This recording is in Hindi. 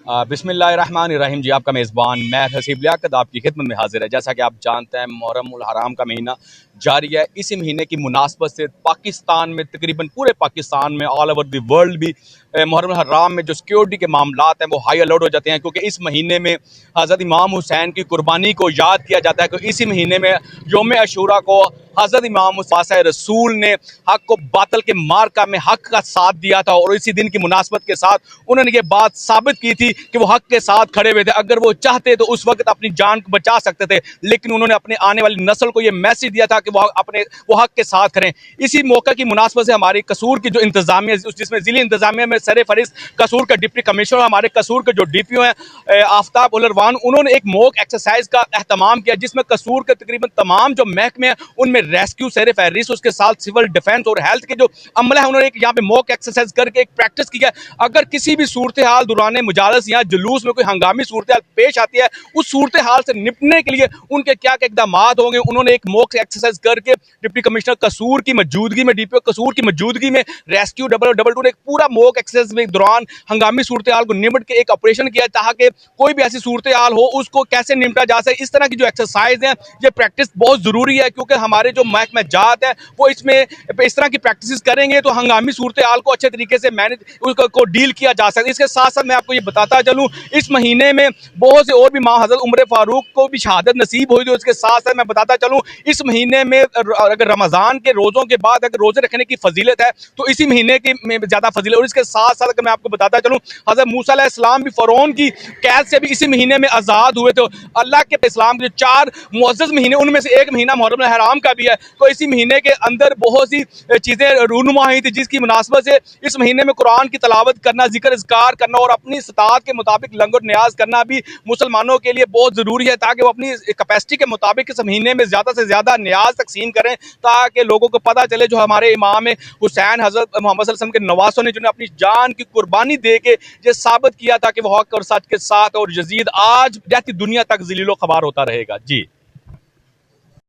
बिस्मिल्लाहिर्रहमानिर्रहीम जी। आपका मेज़बान मैं हसीब लियाकत आपकी खिदमत में हाजिर है। जैसा कि आप जानते हैं, मुहर्रमुल हराम का महीना जारी है। इसी महीने की मुनासबत से पाकिस्तान में, तकरीबन पूरे पाकिस्तान में, ऑल ओवर द वर्ल्ड भी मुहर्रमुल हराम में जो सिक्योरिटी के मामलात हैं वो हाई अलर्ट हो जाते हैं, क्योंकि इस महीने में हज़रत इमाम हुसैन की कुर्बानी को याद किया जाता है। क्योंकि इसी महीने में यौम अशूरा को हज़रत इमाम मुस्तफ़ा रसूल ने हक को बातिल के मार्का में हक का साथ दिया था, और इसी दिन की मुनासबत के साथ उन्होंने ये बात साबित की थी कि वो हक के साथ खड़े हुए थे। अगर वो चाहते तो उस वक्त अपनी जान को बचा सकते थे, लेकिन उन्होंने अपने आने वाली नस्ल को ये मैसेज दिया था कि वो हक के साथ खड़े। इसी मौके की मुनासबत से हमारी कसूर की जो इंतजामिया, जिसमें जिले इंतजामिया में सर फरिस्त कसूर का डिप्टी कमिश्नर, हमारे कसूर के जो DPO हैं आफ्ताब उलरवान, उन्होंने एक मॉक एक्सरसाइज का एहतमाम किया, जिसमें कसूर के तकरीबन तमाम जो महकमे हैं उनमें रेस्क्यू, सर फहरिस्त, उसके साथ सिविल डिफेंस और हेल्थ के जो अमला है, उन्होंने यहाँ पे मॉक एक्सरसाइज करके एक प्रैक्टिस की है। अगर किसी भी सूरत हाल दौरान मुजालस या जुलूस में कोई हंगामी सूरत हाल पेश आती है, उस सूरत हाल से निपटने के लिए उनके क्या क्या इकदाम होंगे, उन्होंने एक मॉक एक्सरसाइज करके डिप्टी कमिश्नर कसूर की मौजूदगी में, DPO कसूर की मौजूदगी में, रेस्क्यू 002 ने एक पूरा मॉक एक्सरसाइज में दौरान हंगामी सूरत हाल को निपट के एक ऑपरेशन किया, ताकि कोई भी ऐसी सूरत हाल हो उसको कैसे निपटा जा सके। इस तरह की जो एक्सरसाइज है, ये प्रैक्टिस बहुत जरूरी है, क्योंकि हमारे जो महकमा जात है वो इसमें इस तरह की प्रैक्टिस करेंगे तो हंगामी सूरत हाल को अच्छे तरीके से मैनेज उसको डील किया जा सकता है। इसके साथ साथ मैं आपको ये बताता चलूँ, इस महीने में बहुत से और भी माँ हज़रत उम्र फारूक को भी शहादत नसीब हुई। तो इसके साथ साथ मैं बताता चलूँ, इस महीने में अगर रमज़ान के रोज़ों के बाद अगर रोज़े रखने की फजीलत है तो इसी महीने की में ज़्यादा फजीलत। और इसके साथ साथ अगर मैं आपको बताता चलूँ, हज़रत मूसा अलैहिस्सलाम भी फ़िरौन की कैद से भी इसी महीने में आज़ाद हुए। तो अल्लाह के इस्लाम के 4 मुअज़्ज़ज़ महीने, उनमें से एक महीना मुहर्रम हराम का भी है। तो इसी महीने के अंदर बहुत सी चीज़ें रूनुमा हुई थी, जिसकी मुनासबत से इस महीने में कुरान की तलावत करना, जिक्र इज़कार करना और अपनी इस्तात के मुताबिक लंगर न्याज करना भी मुसलमानों के लिए बहुत ज़रूरी है, ताकि वो अपनी कैपेसिटी के मुताबिक इस महीने में ज़्यादा से ज़्यादा न्याज तकसीम करें, ताकि लोगों को पता चले जो हमारे इमाम हुसैन हज़रत मोहम्मद सल्लल्लाहु अलैहि वसल्लम के नवासों ने जिन्होंने अपनी जान की कुर्बानी दे के ये साबित किया था कि वो हक और सच के साथ, और यजीद आज जाती दुनिया तक ज़लीलो ख़बार होता रहेगा। जी।